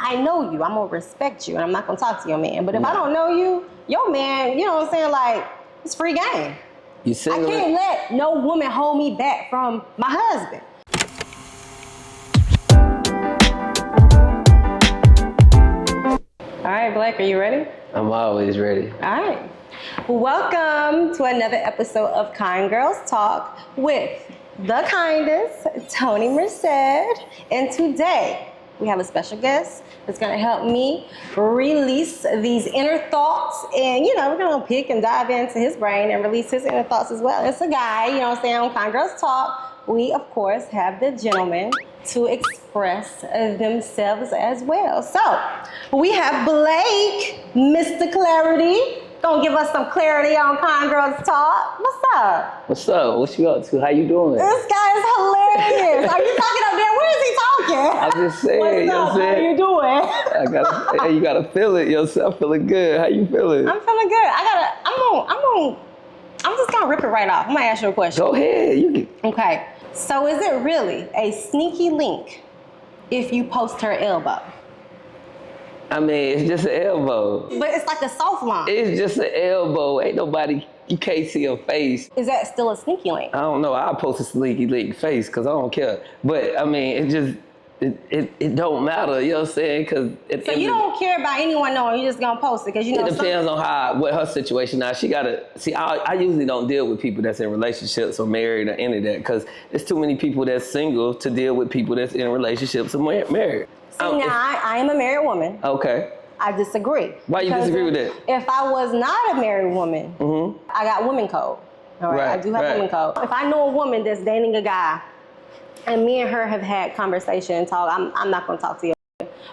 I know you, I'm gonna respect you, and I'm not gonna talk to your man. But if I don't know you, your man, you know what I'm saying, like, it's free game. You single? I can't let no woman hold me back from my husband. All right, Black, are you ready? I'm always ready. All right. Welcome to another episode of Kind Girls Talk with the kindest, Tony Merced. And today, we have a special guest that's going to help me release these inner thoughts. And, you know, we're going to pick and dive into his brain and release his inner thoughts as well. It's a guy, you know what I'm saying, on Kind Girls Talk. We, of course, have the gentlemen to express themselves as well. So, we have Blake, Mr. Clarity. Gonna give us some clarity on Kind Girls Talk. What's up? What's up? What you up to? How you doing? This guy is hilarious. Are you talking up there? Where is he talking? I'm just saying. What's you know up? what I'm saying? How you doing? Hey, you gotta feel it yourself. Feeling good. How you feeling? I'm feeling good. I'm just gonna rip it right off. I'm gonna ask you a question. Go ahead. You can. Okay. So is it really a sneaky link if you post her elbow? I mean, it's just an elbow. But it's like a soft line. It's just an elbow. Ain't nobody, you can't see her face. Is that still a sneaky link? I don't know. I'll post a sneaky link face because I don't care. But I mean, it just, it don't matter, you know what I'm saying? Cause so you don't care about anyone knowing, you're just gonna post it because you know it depends on what her situation. Now she gotta see. I usually don't deal with people that's in relationships or married or any of that because there's too many people that's single to deal with people that's in relationships or married. I am a married woman. Okay. I disagree. Why you disagree with that? If I was not a married woman, I got woman code. All right, I do have woman code. If I know a woman that's dating a guy, and me and her have had conversation and talk, I'm not gonna talk to you.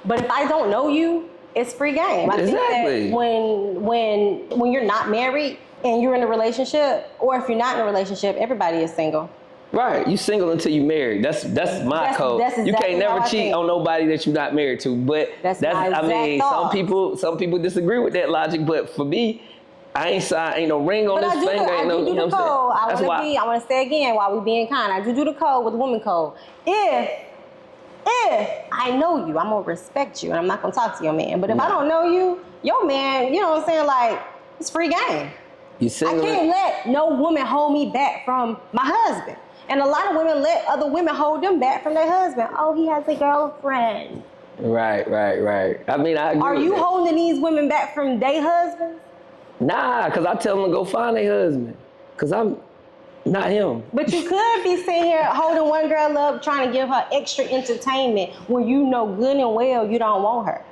But if I don't know you, it's free game. I think that when you're not married and you're in a relationship, or if you're not in a relationship, everybody is single. Right, you single until you married. That's my code. That's exactly you can't never cheat on nobody that you're not married to. But that's I mean, thought. some people disagree with that logic. But for me, I ain't signed, ain't no ring on this finger. I do the code. I want to say again while we being kind. I do the code with the woman code. If I know you, I'm gonna respect you, and I'm not gonna talk to your man. But if I don't know you, your man, you know what I'm saying, like it's free game. You single? I can't let no woman hold me back from my husband. And a lot of women let other women hold them back from their husband. Oh, he has a girlfriend. Right. I mean, I agree. Are you holding these women back from their husbands? Nah, because I tell them to go find their husband. Because I'm not him. But you could be sitting here holding one girl up, trying to give her extra entertainment when you know good and well you don't want her.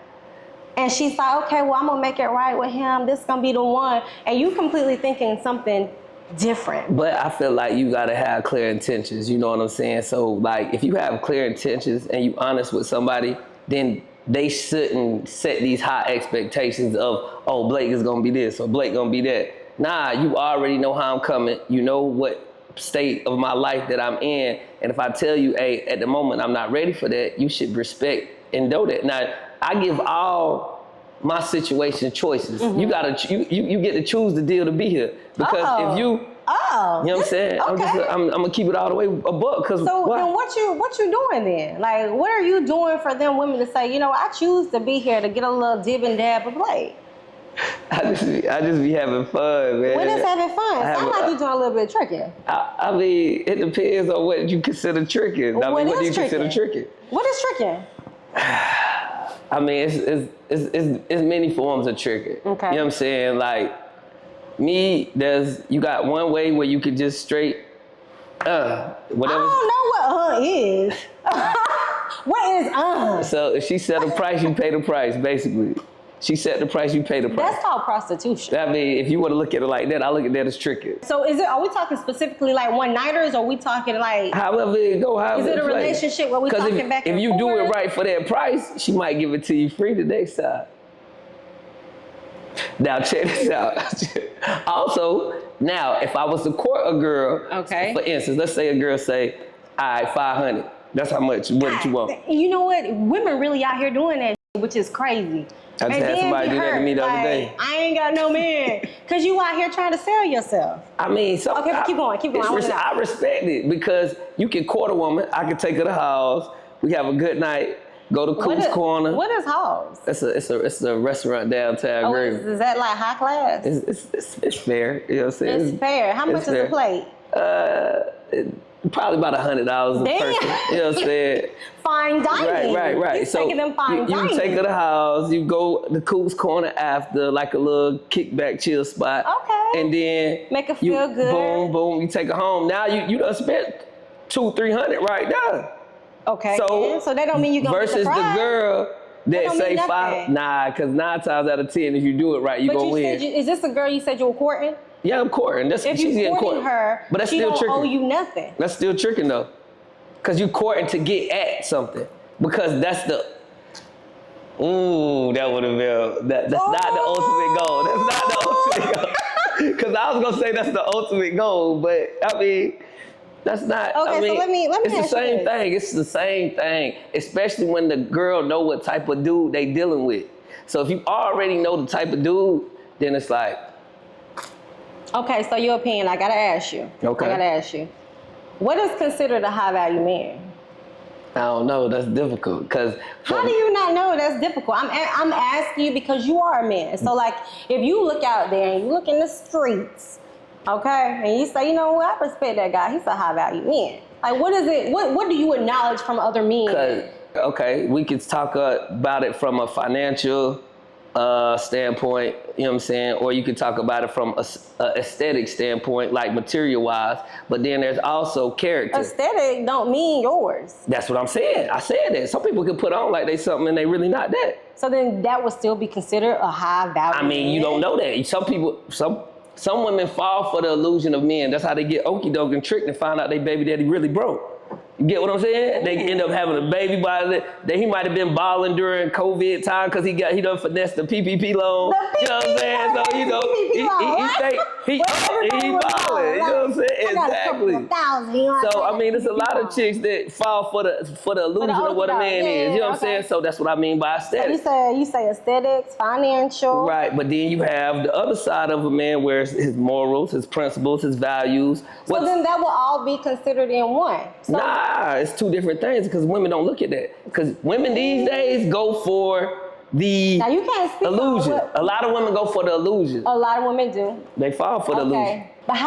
And she's like, okay, well, I'm going to make it right with him. This is going to be the one. And you completely thinking something different. But I feel like you gotta have clear intentions, you know what I'm saying? So like if you have clear intentions and you honest with somebody, then they shouldn't set these high expectations of, oh, Blake is gonna be this or Blake gonna be that. Nah, you already know how I'm coming. You know what state of my life that I'm in. And if I tell you, hey, at the moment I'm not ready for that, you should respect and know that. Now, I give all my situation choices. You gotta, you get to choose the deal to be here. Because if you, you know what I'm saying? Okay. I'm gonna keep it all the way above. So then what you doing then? Like, what are you doing for them women to say, you know, I choose to be here to get a little dib and dab of Blake? I just be having fun, man. What is having fun? Sound like you're doing a little bit of tricking. I mean, it depends on what you consider tricking. What do you consider tricking? What is tricking? I mean, it's many forms of tricking. Okay. You know what I'm saying? Like, you got one way where you could just straight, whatever. I don't know what is. What is So if she set a price, you pay the price, basically. She set the price, you pay the price. That's called prostitution. I mean, if you want to look at it like that, I look at that as tricking. So are we talking specifically like one-nighters, or are we talking like... However it go, Is it a relationship where we talking back and forth? If you do it right for that price, she might give it to you free the next time. Now check this out. Also, now if I was to court a girl, for instance, let's say a girl say, all right, 500. That's how much, what you want. You know what? Women really out here doing that, which is crazy. I just had somebody do that to me the other day. I ain't got no man. Because you out here trying to sell yourself. I mean, so okay, but keep going. I respect it because you can court a woman. I can take her to the house. We have a good night. Go to Coos Corner. What is House? It's a restaurant downtown. Oh, is that like high class? It's fair. You know what I'm saying? It's fair. How much is a plate? Probably about $100 a person. You know what I'm saying? Fine dining. Right. He's taking them fine dining. You take her to the house. You go to Coos Corner after, like a little kickback chill spot. Okay. And then make her feel good. Boom. You take her home. Now you done spent $200-300 right now. Okay. So that don't mean you're gonna versus be surprised. The girl that say $5. Nah, because 9 times out of 10, if you do it right, you gonna win. Is this the girl you said you were courting? Yeah, I'm courting. If you're courting her, but that's she still don't tricking. owe you nothing. That's still tricking though, because you courting to get at something. Because that's the that would have been that's not the ultimate goal. That's not the ultimate goal. Because I was gonna say that's the ultimate goal, but I mean. That's not. Okay, I mean, so let me it's the same thing. It's the same thing, especially when the girl know what type of dude they dealing with. So if you already know the type of dude, then it's like. Okay, so your opinion, I gotta ask you. Okay. I gotta ask you. What is considered a high value man? I don't know. That's difficult because. How do you not know that's difficult? I'm asking you because you are a man. So like, if you look out there and you look in the streets. Okay, and you say, you know what, I respect that guy. He's a high value man. Like, what is it? What do you acknowledge from other men? Okay, we could talk about it from a financial standpoint. You know what I'm saying? Or you could talk about it from a aesthetic standpoint, like material wise. But then there's also character. Aesthetic don't mean yours. That's what I'm saying. I said that. Some people can put on like they something and they really not that. So then that would still be considered a high value. I mean, you don't know that. Some women fall for the illusion of men. That's how they get okie doke and tricked and find out they baby daddy really broke. You get what I'm saying? They end up having a baby by that he might have been balling during COVID time because he done finessed the PPP loan. You know what I'm saying? So you know he balling. You know what I'm saying? Exactly. So I mean, there's a lot of chicks that fall for the illusion of what a man is. You know what I'm saying? So that's what I mean by aesthetics. So you say aesthetics, financial. Right, but then you have the other side of a man where it's his morals, his principles, his values. So then that will all be considered in one. So it's two different things because women don't look at that. Because women these days go for the now you can't speak illusion. A lot of women go for the illusion. A lot of women do. They fall for the illusion. But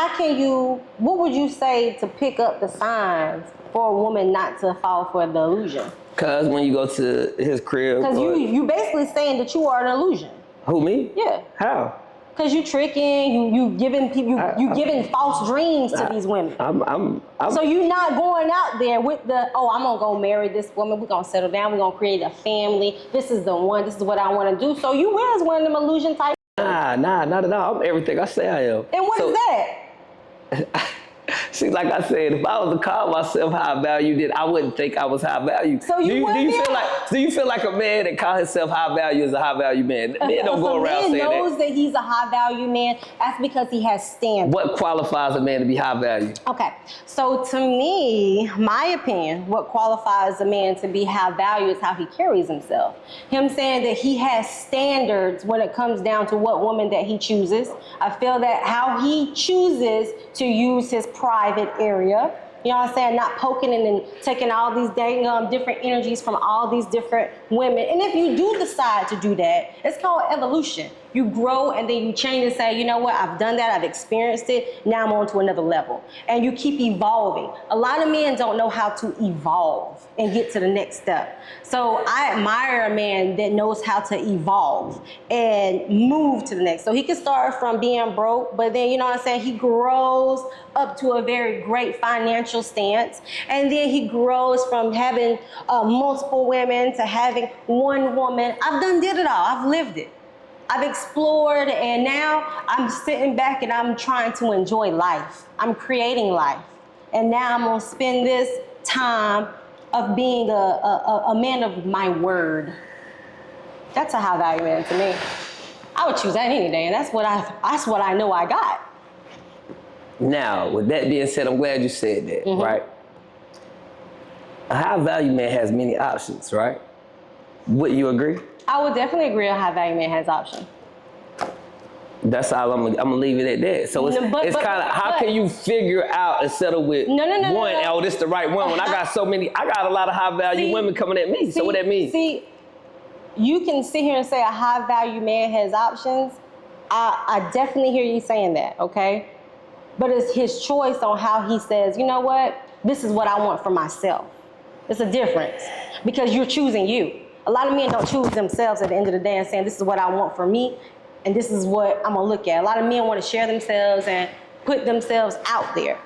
what would you say to pick up the signs for a woman not to fall for the illusion? Because when you go to his crib. Because you basically saying that you are an illusion. Who, me? Yeah. How? Because you tricking, you giving people, you giving false dreams to these women. So you're not going out there with I'm gonna go marry this woman. We're gonna settle down. We're gonna create a family. This is the one. This is what I want to do. So you is one of them illusion type. Nah, not at all. I'm everything I say I am. And what is that? See, like I said, if I was to call myself high value, then I wouldn't think I was high value. So do you feel like a man that calls himself high value is a high value man? Men don't go around saying that. If a man knows that he's a high value man, that's because he has standards. What qualifies a man to be high value? Okay, so to me, my opinion, what qualifies a man to be high value is how he carries himself. Him saying that he has standards when it comes down to what woman that he chooses. I feel that how he chooses to use his private area, you know what I'm saying, not poking in and taking all these different energies from all these different women. And if you do decide to do that, it's called evolution. You grow and then you change and say, you know what, I've done that, I've experienced it, now I'm on to another level. And you keep evolving. A lot of men don't know how to evolve and get to the next step. So I admire a man that knows how to evolve and move to the next. So he can start from being broke, but then, you know what I'm saying, he grows up to a very great financial stance. And then he grows from having multiple women to having one woman. Did it all, I've lived it. I've explored, and now I'm sitting back and I'm trying to enjoy life. I'm creating life. And now I'm gonna spend this time of being a man of my word. That's a high value man to me. I would choose that any day, and that's what I know I got. Now, with that being said, I'm glad you said that, right? A high value man has many options, right? Would you agree? I would definitely agree a high value man has options. That's all I'm gonna leave it at that. So it's kind of how can you figure out and settle with one? Oh, this the right one. When I got a lot of high value women coming at me. So what that means? See, you can sit here and say a high value man has options. I definitely hear you saying that, okay? But it's his choice on how he says, you know what? This is what I want for myself. It's a difference because you're choosing you. A lot of men don't choose themselves at the end of the day and saying, this is what I want for me. And this is what I'm gonna look at. A lot of men want to share themselves and put themselves out there.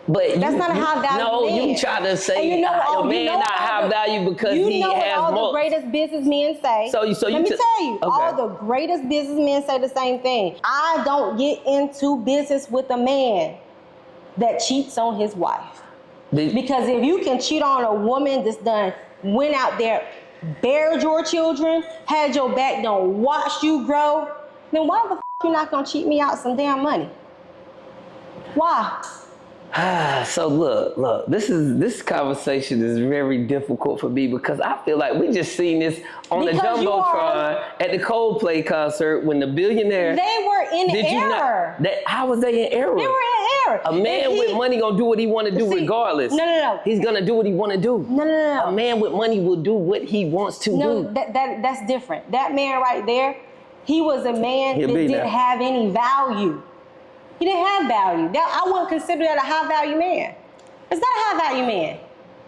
But that's not a high value man. You try to say a man not high value because he has more. You know what all the greatest businessmen say. Let me tell you, all the greatest businessmen say the same thing. I don't get into business with a man that cheats on his wife. Because if you can cheat on a woman that's went out there, bared your children, had your back, watched you grow, then why the f you not gonna cheat me out some damn money? Why? So look, this conversation is very difficult for me because I feel like we just seen this on the Jumbotron at the Coldplay concert when the billionaire. They were in error. How was they in error? They were in error. A man with money gonna do what he want to do regardless. No. He's gonna do what he want to do. No. A man with money will do what he wants to do. No, that's different. That man right there, he was a man that didn't have any value. He didn't have value. I wouldn't consider that a high value man. It's not a high value man.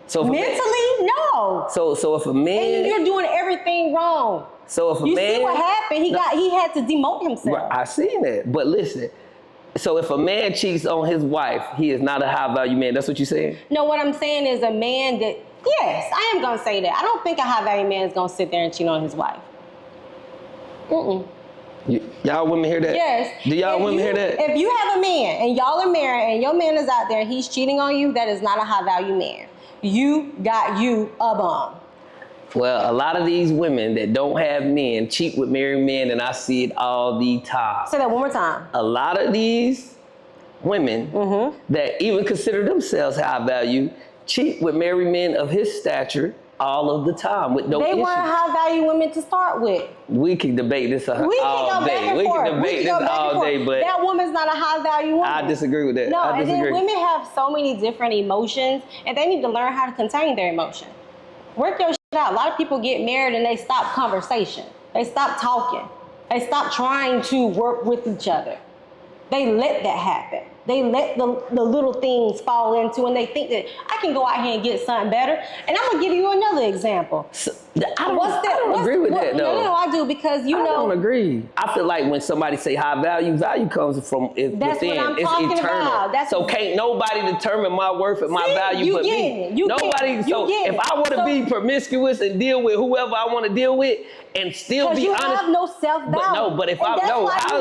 So mentally, no. So if a man, and you're doing everything wrong. So if a man, you see what happened? He had to demote himself. Right, I seen that. But listen, so if a man cheats on his wife, he is not a high value man. That's what you're saying? No, what I'm saying is a man that, yes, I am gonna say that. I don't think a high value man is gonna sit there and cheat on his wife. Y'all women hear that? Yes. Do y'all women hear that? If you have a man and y'all are married and your man is out there, he's cheating on you, that is not a high value man. You got you a bum. Well, a lot of these women that don't have men cheat with married men, and I see it all the time. Say that one more time. A lot of these women that even consider themselves high value cheat with married men of his stature all of the time with no issue. They weren't high value women to start with. We can debate this all day. We can debate this all day, but that woman's not a high value woman. I disagree with that. No, I disagree. And then women have so many different emotions, and they need to learn how to contain their emotion. Work your shit out. A lot of people get married and they stop conversation. They stop talking. They stop trying to work with each other. They let that happen. They let the little things fall into, and they think that I can go out here and get something better. And I'm gonna give you another example. I don't agree with that though. No, I do, because I don't agree. I feel like when somebody say high value comes from within. That's what I'm talking eternal. about. So can't nobody determine my worth and my value but me. Nobody. So if I want to be promiscuous and deal with whoever I want to deal with and still be honest, you have no self-value. But if how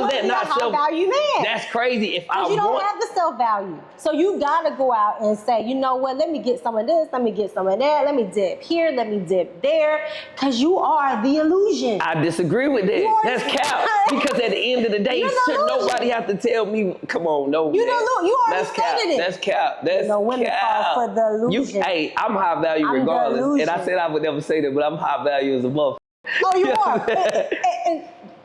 is that not self-value man? That's crazy. If I you don't have the self-value. So you gotta go out and say, you know what, let me get some of this, let me get some of that, let me dip here, let me dip there, because you are the illusion. I disagree with that. That's cap. Because at the end of the day, should nobody have to tell me, come on, no. You already stated it. That's cap. That's women fall for the illusion. Hey, I'm high value regardless. And I said I would never say that, but I'm high value as a motherfucker. Oh, you are.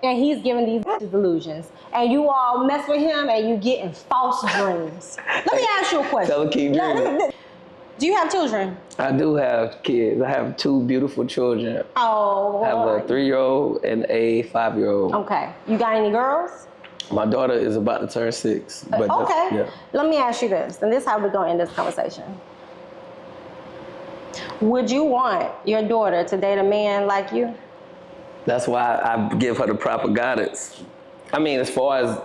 And he's giving these illusions. And you all mess with him and you getting false dreams. Let me ask you a question. Tell him keep dreaming. Do you have children? I do have kids. I have 2 beautiful children. Oh. I have a 3-year-old and a 5-year-old. Okay. You got any girls? My daughter is about to turn 6. But okay. Yeah. Let me ask you this, and this is how we're going to end this conversation. Would you want your daughter to date a man like you? That's why I give her the proper guidance. I mean, as far as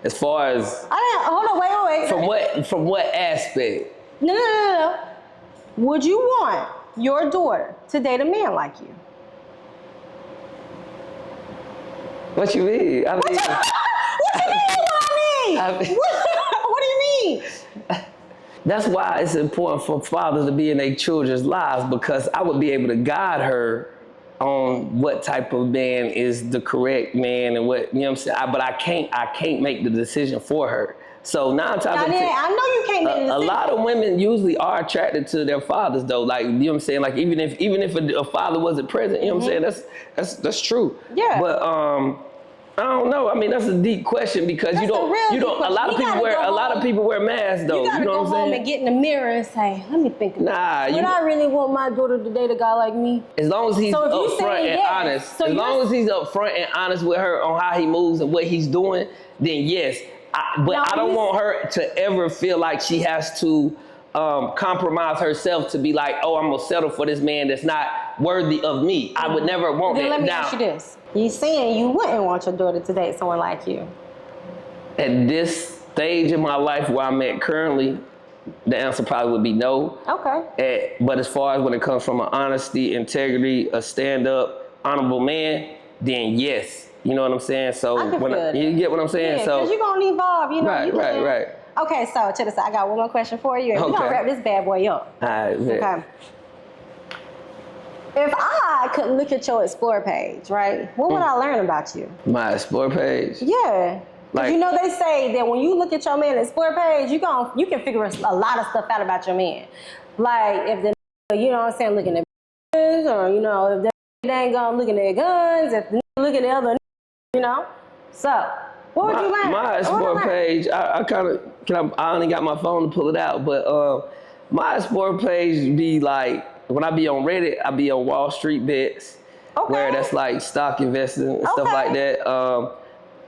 hold on, wait. From what aspect? No. Would you want your daughter to date a man like you? What you mean? What you mean? What do you mean? That's why it's important for fathers to be in their children's lives, because I would be able to guide her on what type of man is the correct man and what, you know what I'm saying? But I can't make the decision for her. So now I'm talking. I know you can't make the decision. A lot of women usually are attracted to their fathers though. Like, you know what I'm saying? Like even if a father wasn't present, you know what I'm saying? That's true. Yeah. But I don't know. I mean, that's a deep question because That's you don't. A lot of people wear masks though. You gotta know go what I'm home saying? and get in the mirror and say, let me think about it. Would I really want my daughter to date a guy like me? As long as he's So if you upfront saying and yes, honest. so As long you're- as he's upfront and honest with her on how he moves and what he's doing, then yes. But Now, I don't want her to ever feel like she has to compromise herself to be like, oh, I'm gonna settle for this man that's not worthy of me. I would never want Then that. let me Now, ask you this. You saying you wouldn't want your daughter to date someone like you? at this stage in my life where I'm at currently, the answer probably would be no. Okay. But as far as when it comes from an honesty, integrity, a stand-up, honorable man, then yes. You know what I'm saying? So you get what I'm saying? Yeah, so because you're gonna evolve, you know. Right. Okay, so check this out. I got one more question for you, and we're gonna Okay. wrap this bad boy up. All right, Okay. If I could look at your Explore page, right, what would I learn about you? My Explore page? Yeah. Because Like, you know they say that when you look at your man Explore page, you can figure a lot of stuff out about your man. Like if the, you know what I'm saying, looking at or you know, if they ain't gonna looking at guns, if the looking at other, you know. So what would you learn? My Explore page, I only got my phone to pull it out, but my Explore page be like, when I be on Reddit, I be on Wall Street bets, where that's like stock investing and stuff like that.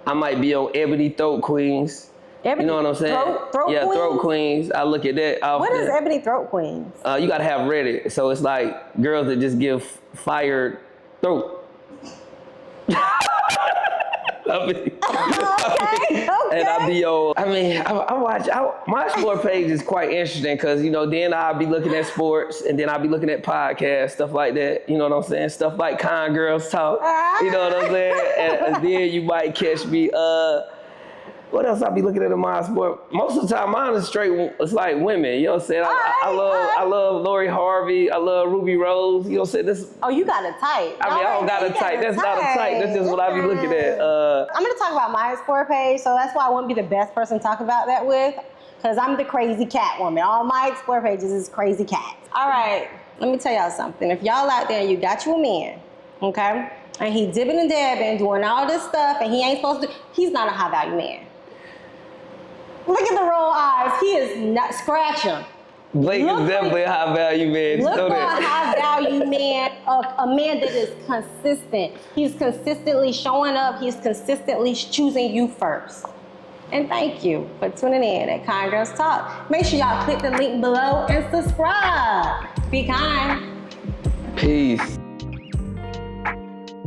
I might be on Ebony Throat Queens. You know what I'm saying? Throat yeah, Queens? Throat Queens. I look at that. What is Ebony Throat Queens? You gotta have Reddit, so it's like girls that just give fired throat. Okay. And I be on. I watch. My Explore page is quite interesting because then I'll be looking at sports and then I'll be looking at podcasts, stuff like that. You know what I'm saying? Stuff like KindGirlsTalk. You know what I'm saying? And then you might catch me. What else I be looking at in my sport? Most of the time, mine is straight. It's like women. You know what I'm saying? I love Lori Harvey. I love Ruby Rose. You know what I'm saying? This. Oh, you got a type. I don't got a type. That's not a type. That's just what I be looking at. I'm gonna talk about my Explore page, so that's why I wouldn't be the best person to talk about that with, because I'm the crazy cat woman. All my Explore pages is crazy cats. All right, let me tell y'all something. If y'all out there and you got you a man, okay, and he dipping and dabbing, doing all this stuff, and he ain't supposed to, he's not a high value man. Look at the roll eyes. He is not scratching. Blake is definitely a high value man. Look for a high value man, a man that is consistent. He's consistently showing up. He's consistently choosing you first. And thank you for tuning in at Kind Girls Talk. Make sure y'all click the link below and subscribe. Be kind. Peace.